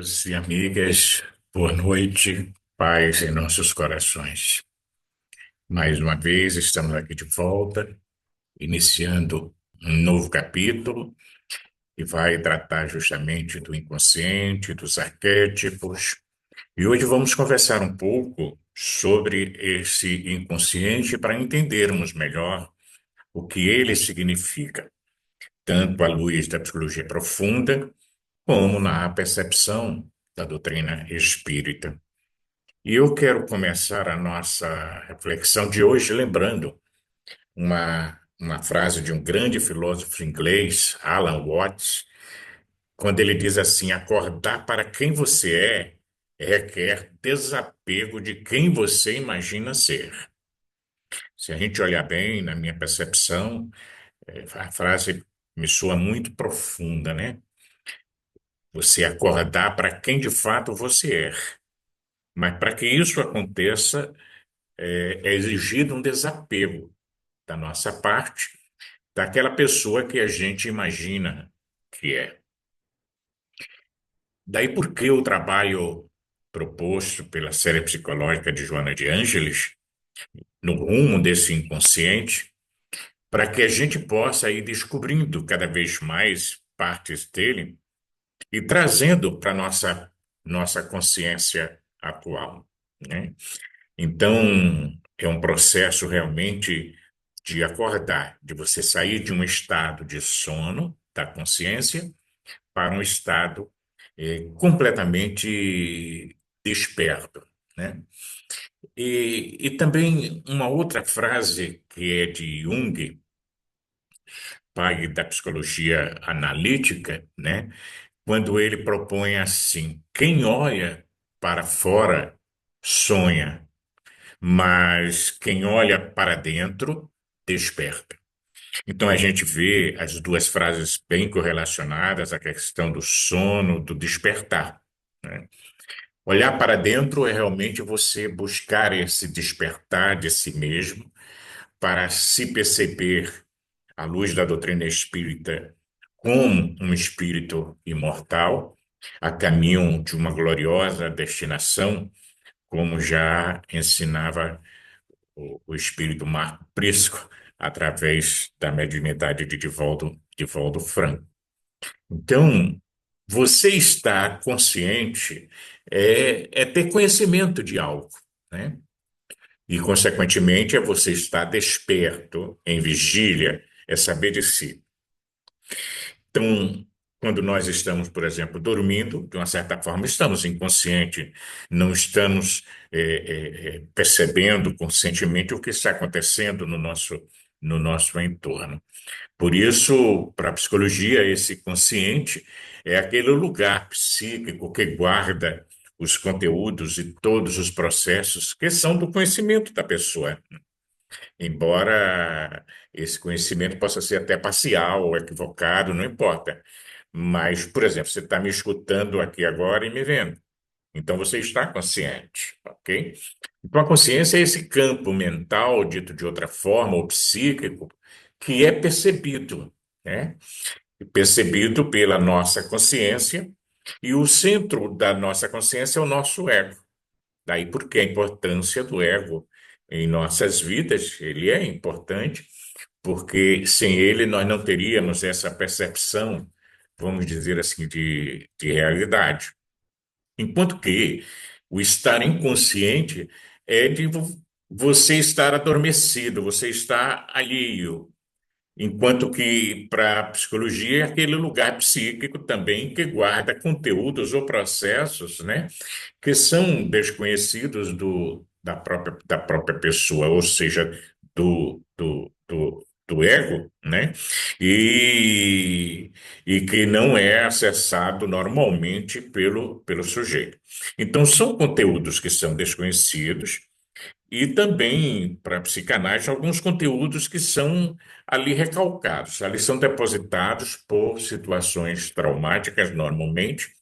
Amigos e amigas, boa noite, paz em nossos corações. Mais uma vez estamos aqui de volta, iniciando um novo capítulo que vai tratar justamente do inconsciente, dos arquétipos. E hoje vamos conversar um pouco sobre esse inconsciente para entendermos melhor o que ele significa, tanto à luz da psicologia profunda, como na percepção da doutrina espírita. E eu quero começar a nossa reflexão de hoje lembrando uma frase de um grande filósofo inglês, Alan Watts, quando ele diz assim: acordar para quem você requer desapego de quem você imagina ser. Se a gente olhar bem, na minha percepção, a frase me soa muito profunda, né? Você acordar para quem de fato você é. Mas para que isso aconteça, é exigido um desapego da nossa parte, daquela pessoa que a gente imagina que é. Daí porque o trabalho proposto pela série psicológica de Joana de Ângeles, no rumo desse inconsciente, para que a gente possa ir descobrindo cada vez mais partes dele e trazendo para nossa consciência atual, né? Então, é um processo realmente de acordar, de você sair de um estado de sono da consciência para um estado completamente desperto, né? E também uma outra frase que é de Jung, pai da psicologia analítica, né? Quando ele propõe assim: quem olha para fora sonha, mas quem olha para dentro desperta. Então a gente vê as duas frases bem correlacionadas, a questão do sono, do despertar, né? Olhar para dentro é realmente você buscar esse despertar de si mesmo para se perceber à luz da doutrina espírita como um espírito imortal, a caminho de uma gloriosa destinação, como já ensinava o espírito Marco Prisco, através da mediunidade de Divaldo Franco. Então, você estar consciente é ter conhecimento de algo, né? E, consequentemente, é você estar desperto, em vigília, é saber de si. Então, quando nós estamos, por exemplo, dormindo, de uma certa forma, estamos inconsciente, não estamos percebendo conscientemente o que está acontecendo no nosso entorno. Por isso, para a psicologia, esse consciente é aquele lugar psíquico que guarda os conteúdos e todos os processos que são do conhecimento da pessoa. Embora esse conhecimento possa ser até parcial ou equivocado, não importa. Mas, por exemplo, você está me escutando aqui agora e me vendo. Então você está consciente, ok? Então a consciência é esse campo mental, dito de outra forma, ou psíquico, que é percebido, né? Percebido pela nossa consciência, e o centro da nossa consciência é o nosso ego. Daí porque a importância do ego em nossas vidas, ele é importante, porque sem ele nós não teríamos essa percepção, vamos dizer assim, de realidade. Enquanto que o estar inconsciente é de você estar adormecido, você estar alheio. Enquanto que, para a psicologia, é aquele lugar psíquico também que guarda conteúdos ou processos, né, que são desconhecidos da própria pessoa, ou seja, do ego, né, e, e que não é acessado normalmente pelo sujeito. Então, são conteúdos que são desconhecidos e também, para a psicanálise, alguns conteúdos que são ali recalcados, ali são depositados por situações traumáticas normalmente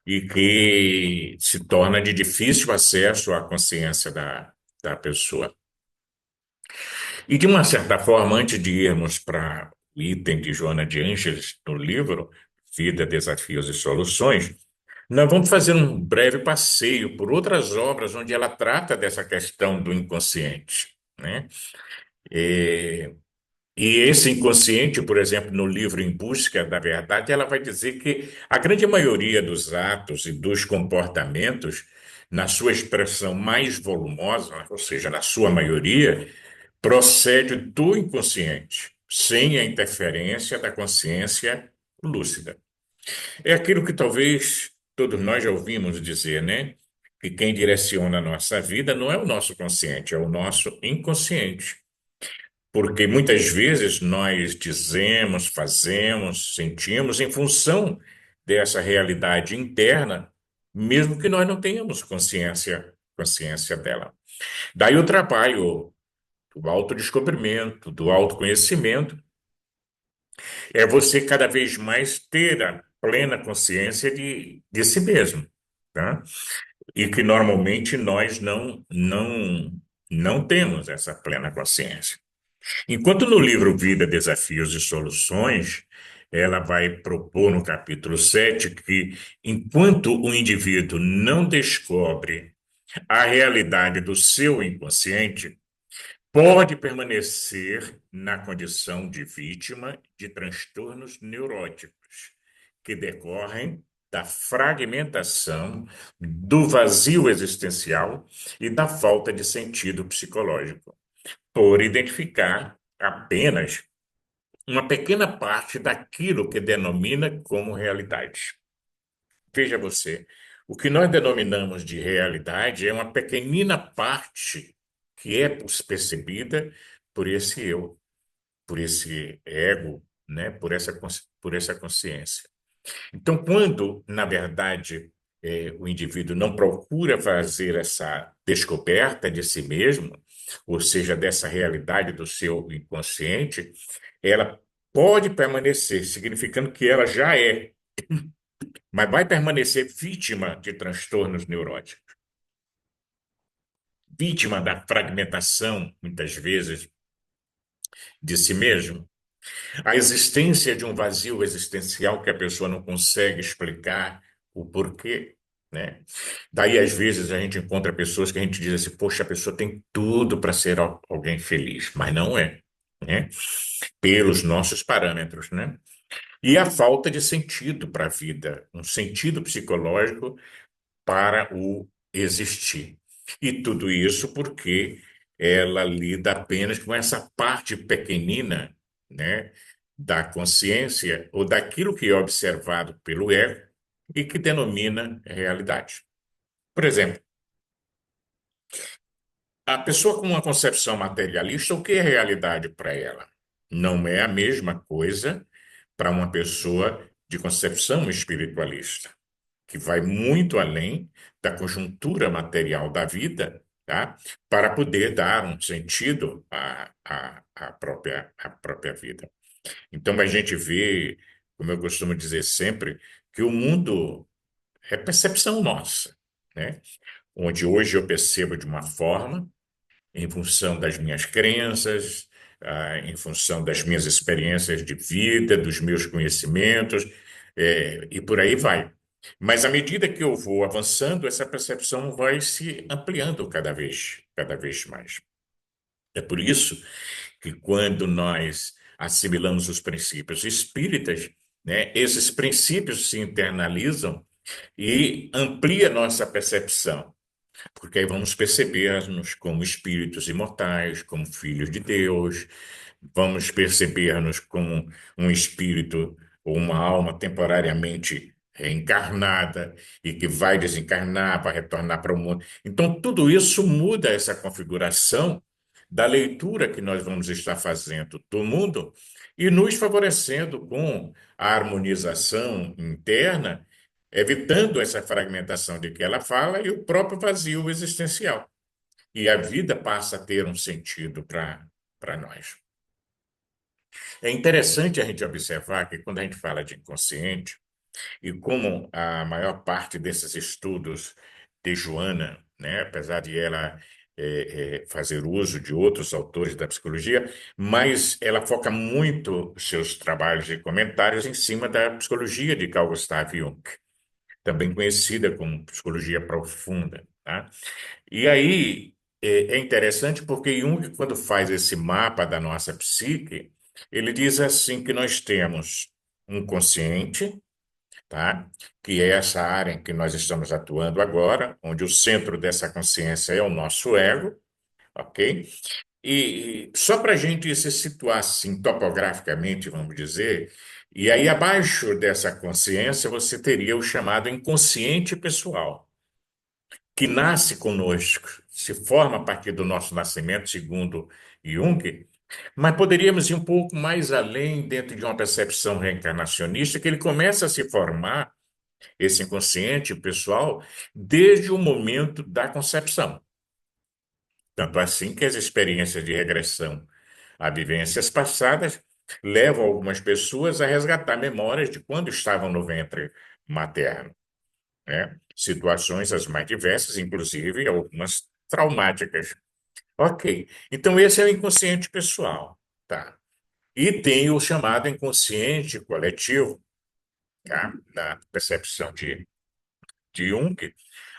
e que se torna de difícil acesso à consciência da pessoa. E, de uma certa forma, antes de irmos para o item de Joana de Ângeles no livro Vida, Desafios e Soluções, Nós vamos fazer um breve passeio por outras obras onde ela trata dessa questão do inconsciente, né? E, e esse inconsciente, por exemplo, no livro Em Busca da Verdade, ela vai dizer que a grande maioria dos atos e dos comportamentos, na sua expressão mais volumosa, ou seja, na sua maioria, procede do inconsciente, sem a interferência da consciência lúcida. É aquilo que talvez todos nós já ouvimos dizer, né? Que quem direciona a nossa vida não é o nosso consciente, é o nosso inconsciente. Porque muitas vezes nós dizemos, fazemos, sentimos em função dessa realidade interna, mesmo que nós não tenhamos consciência dela. Daí o trabalho do autodescobrimento, do autoconhecimento, é você cada vez mais ter a plena consciência de si mesmo, tá? E que normalmente nós não temos essa plena consciência. Enquanto no livro Vida, Desafios e Soluções, ela vai propor no capítulo 7 que, enquanto o indivíduo não descobre a realidade do seu inconsciente, pode permanecer na condição de vítima de transtornos neuróticos, que decorrem da fragmentação, do vazio existencial e da falta de sentido psicológico, por identificar apenas uma pequena parte daquilo que denomina como realidade. Veja você, o que nós denominamos de realidade é uma pequenina parte que é percebida por esse eu, por esse ego, né, por essa consciência. Então, quando, na verdade, o indivíduo não procura fazer essa descoberta de si mesmo, ou seja, dessa realidade do seu inconsciente, ela pode permanecer, significando que ela já é, mas vai permanecer vítima de transtornos neuróticos, vítima da fragmentação, muitas vezes, de si mesmo. A existência de um vazio existencial que a pessoa não consegue explicar o porquê, né? Daí, às vezes, a gente encontra pessoas que a gente diz assim, poxa, a pessoa tem tudo para ser alguém feliz, mas não é, né? Pelos nossos parâmetros, né? E a falta de sentido para a vida, um sentido psicológico para o existir. E tudo isso porque ela lida apenas com essa parte pequenina, né, da consciência ou daquilo que é observado pelo ego e que denomina realidade. Por exemplo, a pessoa com uma concepção materialista, o que é realidade para ela? Não é a mesma coisa para uma pessoa de concepção espiritualista, que vai muito além da conjuntura material da vida, tá? Para poder dar um sentido à própria vida. Então, a gente vê, como eu costumo dizer sempre, que o mundo é percepção nossa, né? Onde hoje eu percebo de uma forma, em função das minhas crenças, em função das minhas experiências de vida, dos meus conhecimentos, e por aí vai. Mas à medida que eu vou avançando, essa percepção vai se ampliando cada vez mais. É por isso que quando nós assimilamos os princípios espíritas, né, esses princípios se internalizam e amplia nossa percepção. Porque aí vamos perceber-nos como espíritos imortais, como filhos de Deus, vamos perceber-nos como um espírito ou uma alma temporariamente reencarnada e que vai desencarnar, vai retornar para o mundo. Então, tudo isso muda essa configuração da leitura que nós vamos estar fazendo do mundo e nos favorecendo com a harmonização interna, evitando essa fragmentação de que ela fala e o próprio vazio existencial. E a vida passa a ter um sentido para nós. É interessante a gente observar que quando a gente fala de inconsciente, e como a maior parte desses estudos de Joana, né, apesar de ela fazer uso de outros autores da psicologia, mas ela foca muito os seus trabalhos e comentários em cima da psicologia de Carl Gustav Jung. também conhecida como psicologia profunda, tá? E aí é interessante porque Jung, quando faz esse mapa da nossa psique, ele diz assim que nós temos um consciente, tá? Que é essa área em que nós estamos atuando agora, onde o centro dessa consciência é o nosso ego, ok? E só para a gente se situar assim, topograficamente, vamos dizer, e aí abaixo dessa consciência você teria o chamado inconsciente pessoal, que nasce conosco, se forma a partir do nosso nascimento, segundo Jung, mas poderíamos ir um pouco mais além dentro de uma percepção reencarnacionista, que ele começa a se formar, esse inconsciente pessoal, desde o momento da concepção. Tanto assim que as experiências de regressão a vivências passadas levam algumas pessoas a resgatar memórias de quando estavam no ventre materno, né? Situações as mais diversas, inclusive algumas traumáticas. Ok, então esse é o inconsciente pessoal, tá? E tem o chamado inconsciente coletivo, tá? Na percepção de Jung,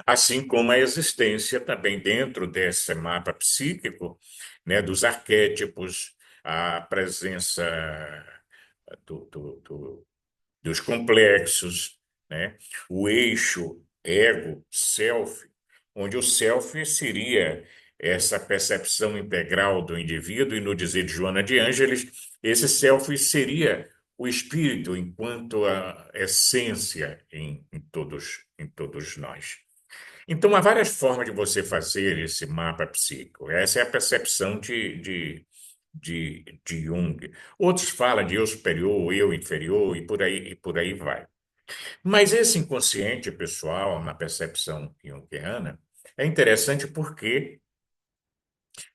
assim como a existência também dentro desse mapa psíquico, né, dos arquétipos, a presença do dos complexos, né? O eixo ego-self, onde o self seria essa percepção integral do indivíduo, e no dizer de Joana de Ângeles, esse self seria o espírito enquanto a essência em todos nós. Então, há várias formas de você fazer esse mapa psíquico. Essa é a percepção de Jung. Outros falam de eu superior, eu inferior, e por aí vai. Mas esse inconsciente pessoal, na percepção junguiana, é interessante porque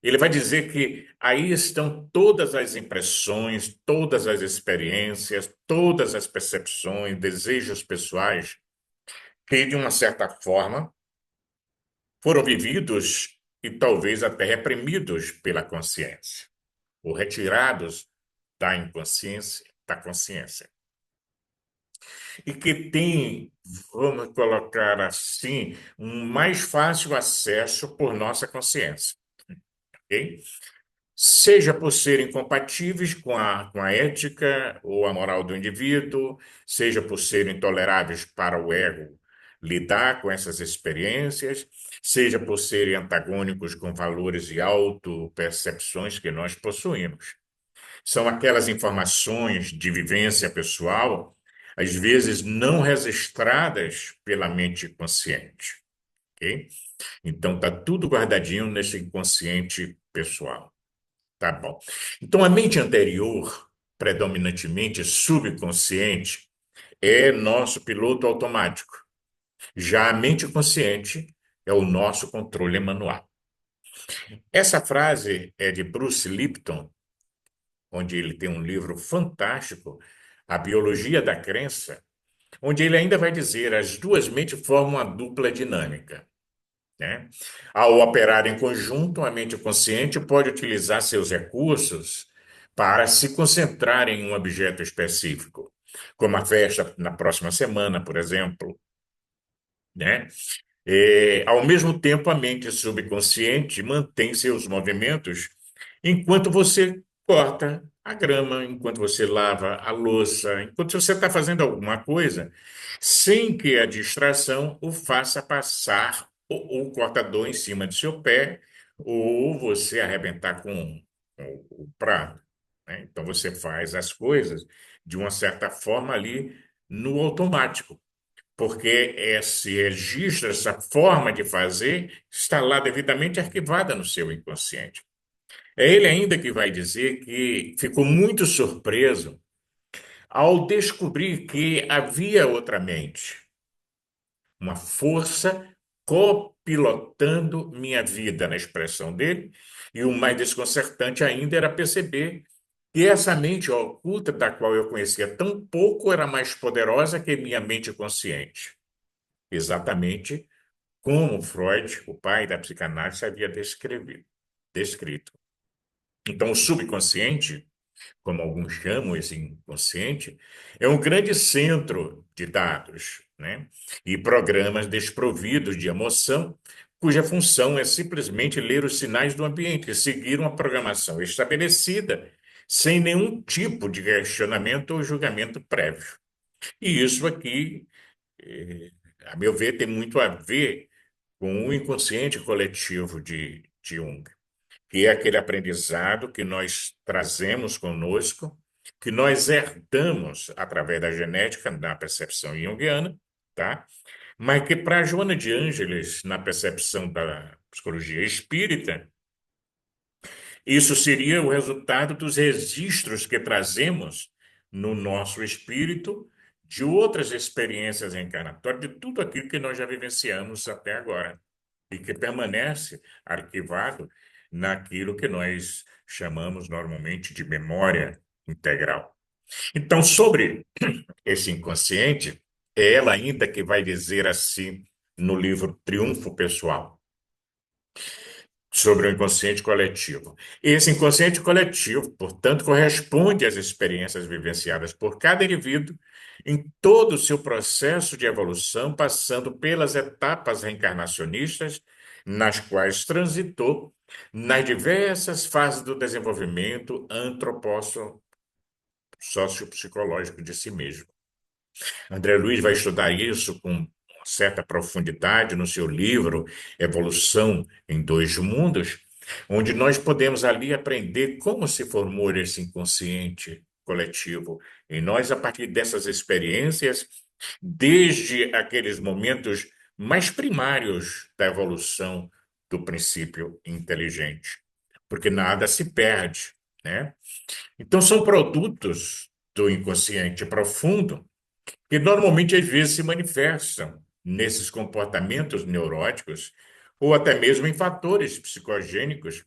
ele vai dizer que aí estão todas as impressões, todas as experiências, todas as percepções, desejos pessoais, que, de uma certa forma, foram vividos e talvez até reprimidos pela consciência, ou retirados da inconsciência, da consciência. E que tem, vamos colocar assim, um mais fácil acesso por nossa consciência, ok? Seja por serem compatíveis com a ética ou a moral do indivíduo, seja por serem toleráveis para o ego lidar com essas experiências, seja por serem antagônicos com valores e autopercepções que nós possuímos. São aquelas informações de vivência pessoal, às vezes não registradas pela mente consciente, ok? Então, está tudo guardadinho nesse inconsciente pessoal. Tá bom. Então, a mente anterior, predominantemente subconsciente, é nosso piloto automático. Já a mente consciente é o nosso controle manual. Essa frase é de Bruce Lipton, onde ele tem um livro fantástico, A Biologia da Crença, onde ele ainda vai dizer as duas mentes formam uma dupla dinâmica, né? Ao operar em conjunto, a mente consciente pode utilizar seus recursos para se concentrar em um objeto específico, como a festa na próxima semana, por exemplo, né? Ao mesmo tempo, a mente subconsciente mantém seus movimentos enquanto você corta a grama, enquanto você lava a louça, enquanto você está fazendo alguma coisa, sem que a distração o faça passar o cortador em cima de seu pé ou você arrebentar com o prato, né? Então, você faz as coisas de uma certa forma ali no automático porque esse registro, essa forma de fazer, está lá devidamente arquivada no seu inconsciente. É ele ainda que vai dizer que ficou muito surpreso ao descobrir que havia outra mente, uma força copilotando minha vida, na expressão dele, e o mais desconcertante ainda era perceber que essa mente oculta, da qual eu conhecia tão pouco, era mais poderosa que minha mente consciente. Exatamente como Freud, o pai da psicanálise, havia descrito. Então, o subconsciente como alguns chamam esse inconsciente, é um grande centro de dados, né? E programas desprovidos de emoção, cuja função é simplesmente ler os sinais do ambiente e seguir uma programação estabelecida, sem nenhum tipo de questionamento ou julgamento prévio. E isso aqui, a meu ver, tem muito a ver com o inconsciente coletivo de Jung, que é aquele aprendizado que nós trazemos conosco, que nós herdamos através da genética, na percepção junguiana, tá? Mas que para Joana de Ângeles, na percepção da psicologia espírita, isso seria o resultado dos registros que trazemos no nosso espírito de outras experiências encarnatórias, de tudo aquilo que nós já vivenciamos até agora e que permanece arquivado naquilo que nós chamamos normalmente de memória integral. Então, sobre esse inconsciente, é ela ainda que vai dizer assim no livro Triunfo Pessoal, sobre o inconsciente coletivo. Esse inconsciente coletivo, portanto, corresponde às experiências vivenciadas por cada indivíduo em todo o seu processo de evolução, passando pelas etapas reencarnacionistas nas quais transitou nas diversas fases do desenvolvimento sociopsicológico de si mesmo. André Luiz vai estudar isso com certa profundidade no seu livro Evolução em Dois Mundos, onde nós podemos ali aprender como se formou esse inconsciente coletivo em nós a partir dessas experiências, desde aqueles momentos mais primários da evolução do princípio inteligente, porque nada se perde, né? Então são produtos do inconsciente profundo que normalmente às vezes se manifestam nesses comportamentos neuróticos ou até mesmo em fatores psicogênicos,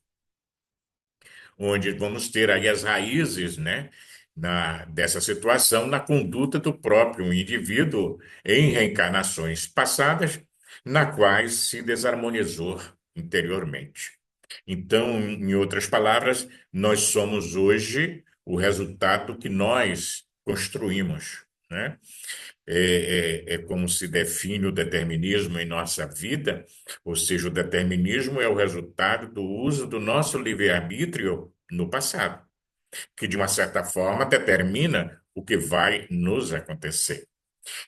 onde vamos ter aí as raízes, né, dessa situação na conduta do próprio indivíduo em reencarnações passadas, na quais se desarmonizou interiormente. Então, em outras palavras, nós somos hoje o resultado que nós construímos, né? É como se define o determinismo em nossa vida, ou seja, o determinismo é o resultado do uso do nosso livre-arbítrio no passado, que de uma certa forma determina o que vai nos acontecer.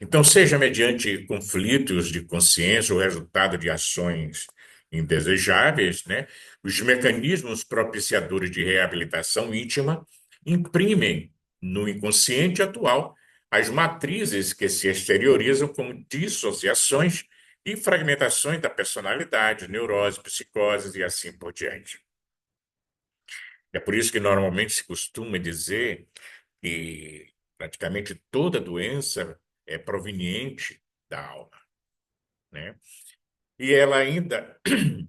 Então, seja mediante conflitos de consciência ou resultado de ações indesejáveis, né, os mecanismos propiciadores de reabilitação íntima imprimem no inconsciente atual as matrizes que se exteriorizam como dissociações e fragmentações da personalidade, neurose, psicoses e assim por diante. É por isso que normalmente se costuma dizer que praticamente toda doença é proveniente da alma, né? E ela ainda,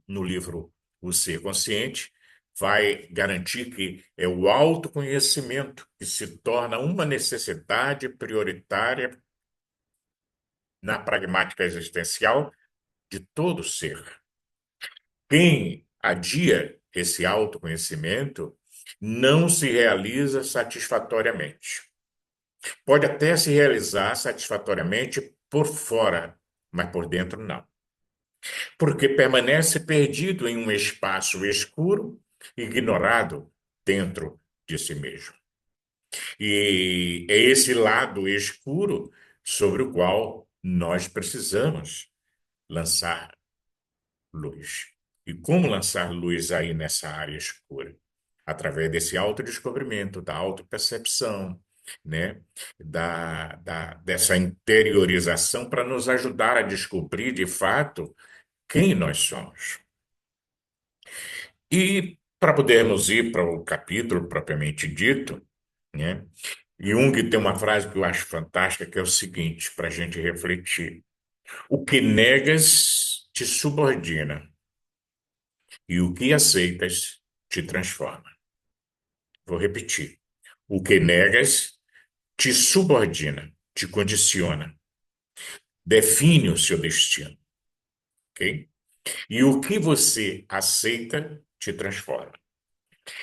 no livro O Ser Consciente, vai garantir que é o autoconhecimento que se torna uma necessidade prioritária na pragmática existencial de todo ser. Quem adia esse autoconhecimento não se realiza satisfatoriamente. Pode até se realizar satisfatoriamente por fora, mas por dentro não. Porque permanece perdido em um espaço escuro, ignorado dentro de si mesmo. E é esse lado escuro sobre o qual nós precisamos lançar luz. E como lançar luz aí nessa área escura? Através desse autodescobrimento, da autopercepção, né? Dessa interiorização para nos ajudar a descobrir, de fato, quem nós somos. E para podermos ir para o capítulo propriamente dito, né? Jung tem uma frase que eu acho fantástica, que é o seguinte, para a gente refletir. O que negas te subordina e o que aceitas te transforma. Vou repetir. O que negas te subordina, te condiciona, define o seu destino, ok? E o que você aceita te transforma.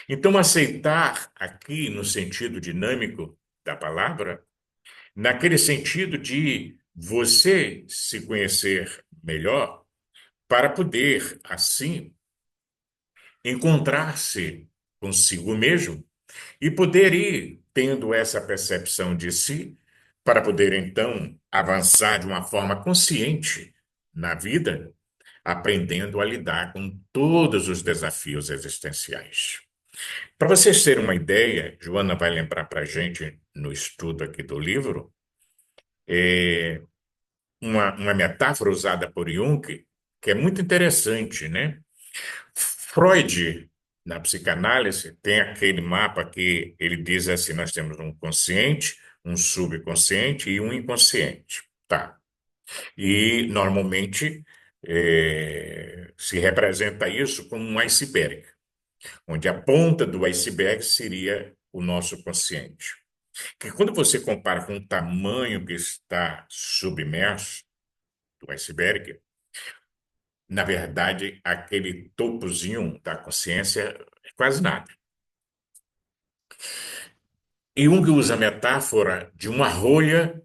Então, aceitar aqui, no sentido dinâmico da palavra, naquele sentido de você se conhecer melhor para poder, assim, encontrar-se consigo mesmo e poder ir tendo essa percepção de si para poder, então, avançar de uma forma consciente na vida, aprendendo a lidar com todos os desafios existenciais. Para vocês terem uma ideia, Joana vai lembrar para a gente no estudo aqui do livro, uma metáfora usada por Jung, que é muito interessante, né? Freud, na psicanálise, tem aquele mapa que ele diz assim: nós temos um consciente, um subconsciente e um inconsciente. Tá. E, normalmente, se representa isso como um iceberg, onde a ponta do iceberg seria o nosso consciente. Que quando você compara com o tamanho que está submerso do iceberg, na verdade, aquele topozinho da consciência é quase nada. Jung usa a metáfora de uma rolha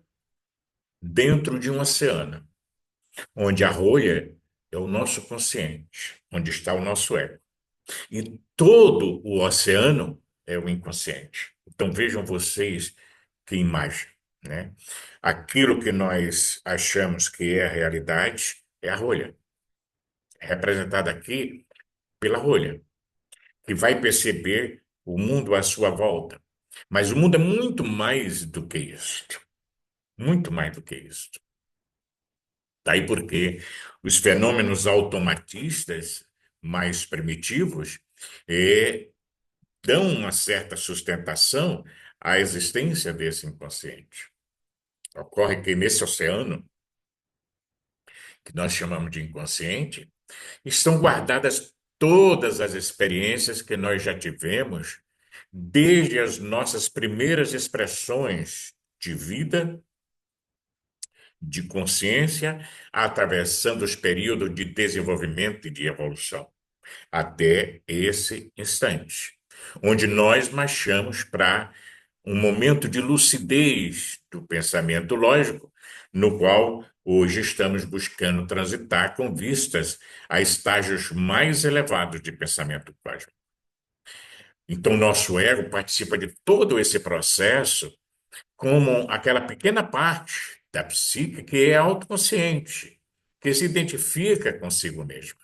dentro de um oceano, onde a rolha é o nosso consciente, onde está o nosso ego. E todo o oceano é o inconsciente. Então vejam vocês que imagem, né? Aquilo que nós achamos que é a realidade é a rolha, é representada aqui pela rolha, que vai perceber o mundo à sua volta. Mas o mundo é muito mais do que isto, muito mais do que isto. Daí porque os fenômenos automatistas mais primitivos eh, dão uma certa sustentação à existência desse inconsciente. Ocorre que nesse oceano, que nós chamamos de inconsciente, estão guardadas todas as experiências que nós já tivemos, desde as nossas primeiras expressões de vida, de consciência, atravessando os períodos de desenvolvimento e de evolução, até esse instante, onde nós marchamos para um momento de lucidez do pensamento lógico, no qual hoje estamos buscando transitar com vistas a estágios mais elevados de pensamento cósmico. Então, nosso ego participa de todo esse processo como aquela pequena parte da psique que é autoconsciente, que se identifica consigo mesmo.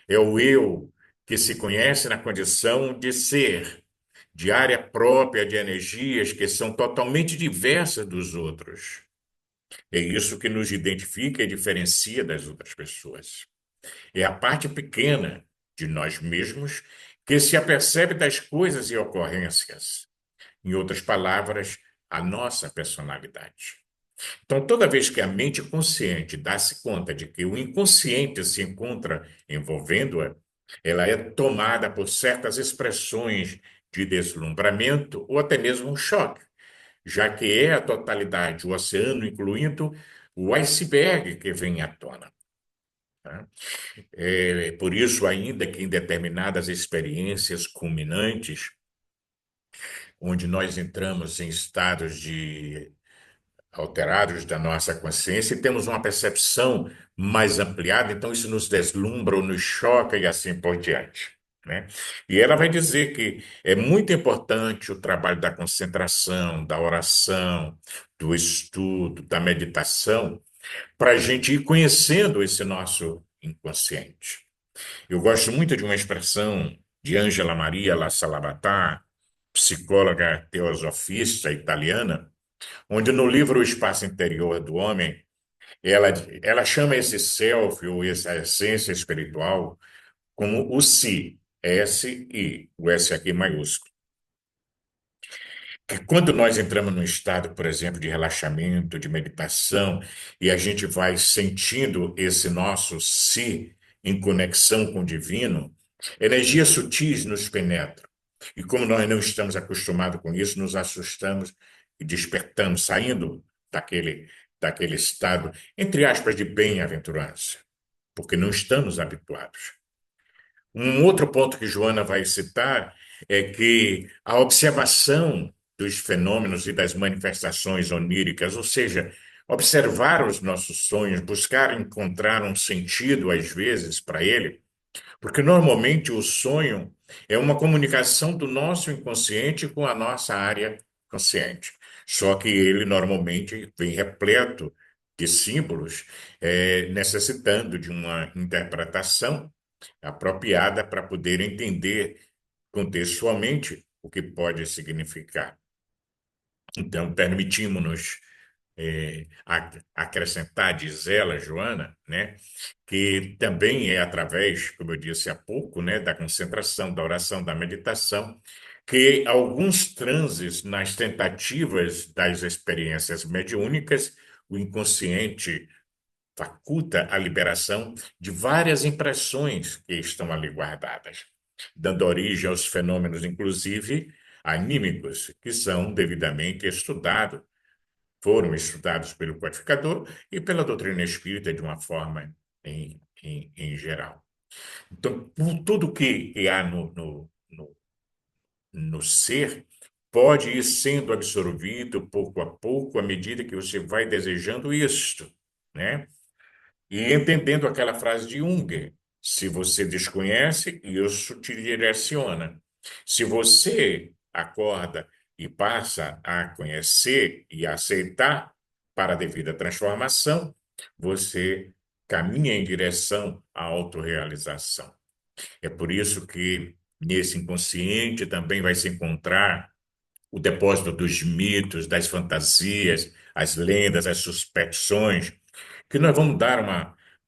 É o eu que se conhece na condição de ser, de área própria de energias que são totalmente diversas dos outros. É isso que nos identifica e diferencia das outras pessoas. É a parte pequena de nós mesmos que se apercebe das coisas e ocorrências. Em outras palavras, a nossa personalidade. Então, toda vez que a mente consciente dá-se conta de que o inconsciente se encontra envolvendo-a, ela é tomada por certas expressões de deslumbramento ou até mesmo um choque, já que é a totalidade, o oceano, incluindo o iceberg que vem à tona. Tá? É por isso, ainda que em determinadas experiências culminantes, onde nós entramos em estados de alterados da nossa consciência e temos uma percepção mais ampliada, então isso nos deslumbra ou nos choca e assim por diante, né? E ela vai dizer que é muito importante o trabalho da concentração, da oração, do estudo, da meditação, para a gente ir conhecendo esse nosso inconsciente. Eu gosto muito de uma expressão de Angela Maria La Salavatà, psicóloga teosofista italiana, onde no livro O Espaço Interior do Homem, ela, ela chama esse self, ou essa essência espiritual, como o si, S-I, o S aqui maiúsculo. Que quando nós entramos num estado, por exemplo, de relaxamento, de meditação, e a gente vai sentindo esse nosso si em conexão com o divino, energias sutis nos penetram. E como nós não estamos acostumados com isso, nos assustamos e despertamos, saindo daquele estado, entre aspas, de bem-aventurança, porque não estamos habituados. Um outro ponto que Joana vai citar é que a observação dos fenômenos e das manifestações oníricas, ou seja, observar os nossos sonhos, buscar encontrar um sentido, às vezes, para ele, porque normalmente o sonho é uma comunicação do nosso inconsciente com a nossa área consciente. Só que ele normalmente vem repleto de símbolos, necessitando de uma interpretação apropriada para poder entender contextualmente o que pode significar. Então, permitimos-nos acrescentar, diz ela, Joana, né, que também é através, como eu disse há pouco, né, da concentração, da oração, da meditação, que alguns transes nas tentativas das experiências mediúnicas, o inconsciente faculta a liberação de várias impressões que estão ali guardadas, dando origem aos fenômenos, inclusive anímicos, que são devidamente estudados, foram estudados pelo codificador e pela doutrina espírita de uma forma em geral. Então, tudo que há no ser pode ir sendo absorvido pouco a pouco, à medida que você vai desejando isto, né? E entendendo aquela frase de Jung, se você desconhece, isso te direciona. Se você acorda e passa a conhecer e a aceitar para a devida transformação, você caminha em direção à autorrealização. É por isso que nesse inconsciente também vai se encontrar o depósito dos mitos, das fantasias, as lendas, as suspeições, que nós vamos dar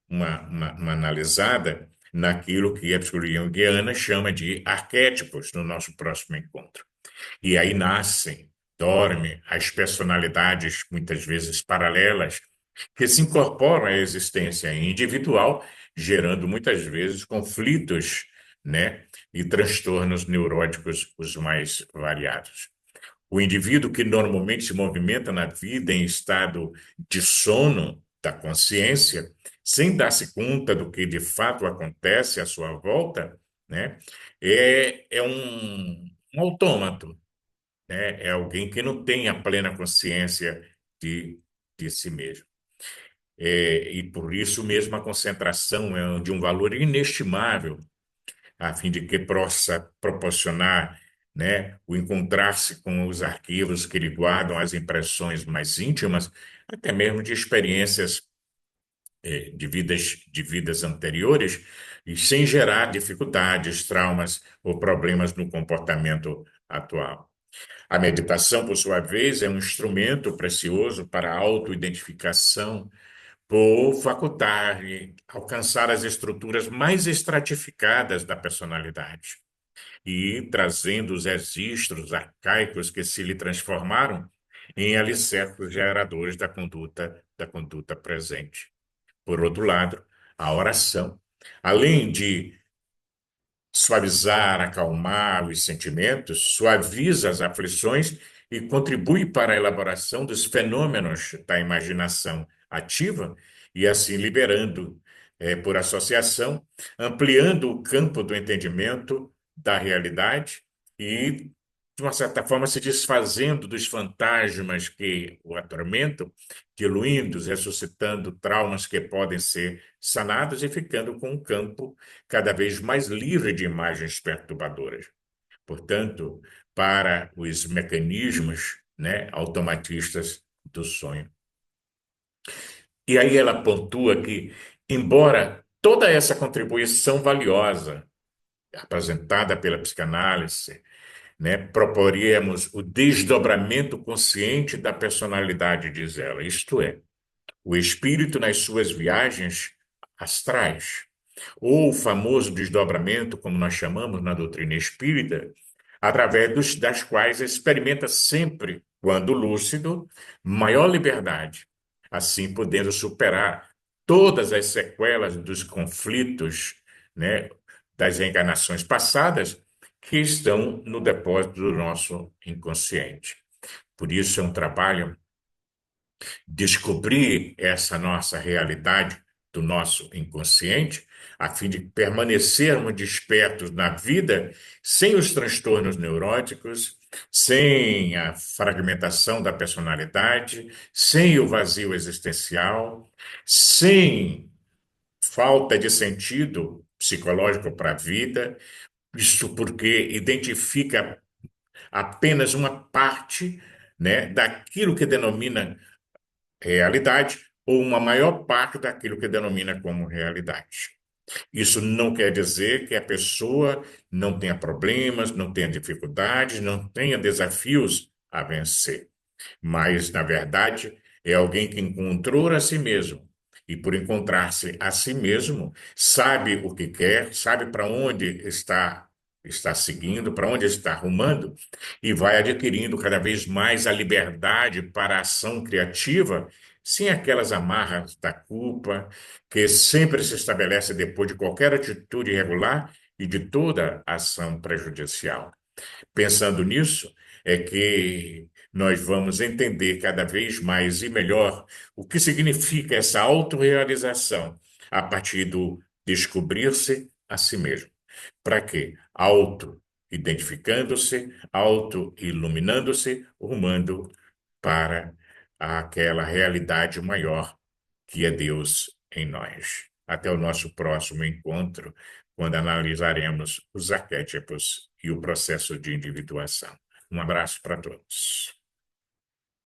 uma analisada naquilo que a psicologia junguiana chama de arquétipos no nosso próximo encontro. E aí nascem, dormem as personalidades, muitas vezes paralelas, que se incorporam à existência individual, gerando muitas vezes conflitos, né, e transtornos neuróticos os mais variados. O indivíduo que normalmente se movimenta na vida em estado de sono da consciência, sem dar-se conta do que de fato acontece à sua volta, né, é um autômato, né, é alguém que não tem a plena consciência de, de si mesmo. E por isso mesmo a concentração é de um valor inestimável a fim de que possa proporcionar, né, o encontrar-se com os arquivos que lhe guardam as impressões mais íntimas, até mesmo de experiências de vidas anteriores, e sem gerar dificuldades, traumas ou problemas no comportamento atual. A meditação, por sua vez, é um instrumento precioso para a autoidentificação, por facultar e alcançar as estruturas mais estratificadas da personalidade e trazendo os registros arcaicos que se lhe transformaram em alicerces geradores da conduta presente. Por outro lado, a oração, além de suavizar, acalmar os sentimentos, suaviza as aflições e contribui para a elaboração dos fenômenos da imaginação ativa e assim liberando, por associação, ampliando o campo do entendimento da realidade e, de uma certa forma, se desfazendo dos fantasmas que o atormentam, diluindo, ressuscitando traumas que podem ser sanados e ficando com um campo cada vez mais livre de imagens perturbadoras. Portanto, para os mecanismos, né, automatistas do sonho. E aí ela pontua que, embora toda essa contribuição valiosa apresentada pela psicanálise, né, proporíamos o desdobramento consciente da personalidade, diz ela, isto é, o espírito nas suas viagens astrais, ou o famoso desdobramento, como nós chamamos na doutrina espírita, através das quais experimenta sempre, quando lúcido, maior liberdade, assim podendo superar todas as sequelas dos conflitos, né, das reencarnações passadas que estão no depósito do nosso inconsciente. Por isso é um trabalho descobrir essa nossa realidade do nosso inconsciente, a fim de permanecermos despertos na vida sem os transtornos neuróticos, sem a fragmentação da personalidade, sem o vazio existencial, sem falta de sentido psicológico para a vida. Isso porque identifica apenas uma parte, né, daquilo que denomina realidade ou uma maior parte daquilo que denomina como realidade. Isso não quer dizer que a pessoa não tenha problemas, não tenha dificuldades, não tenha desafios a vencer, mas, na verdade, é alguém que encontrou a si mesmo. E por encontrar-se a si mesmo, sabe o que quer, sabe para onde está seguindo, para onde está arrumando, e vai adquirindo cada vez mais a liberdade para a ação criativa, sem aquelas amarras da culpa, que sempre se estabelece depois de qualquer atitude irregular e de toda ação prejudicial. Pensando nisso, é que nós vamos entender cada vez mais e melhor o que significa essa autorrealização a partir do descobrir-se a si mesmo. Para quê? Auto-identificando-se, auto-iluminando-se, rumando para aquela realidade maior que é Deus em nós. Até o nosso próximo encontro, quando analisaremos os arquétipos e o processo de individuação. Um abraço para todos.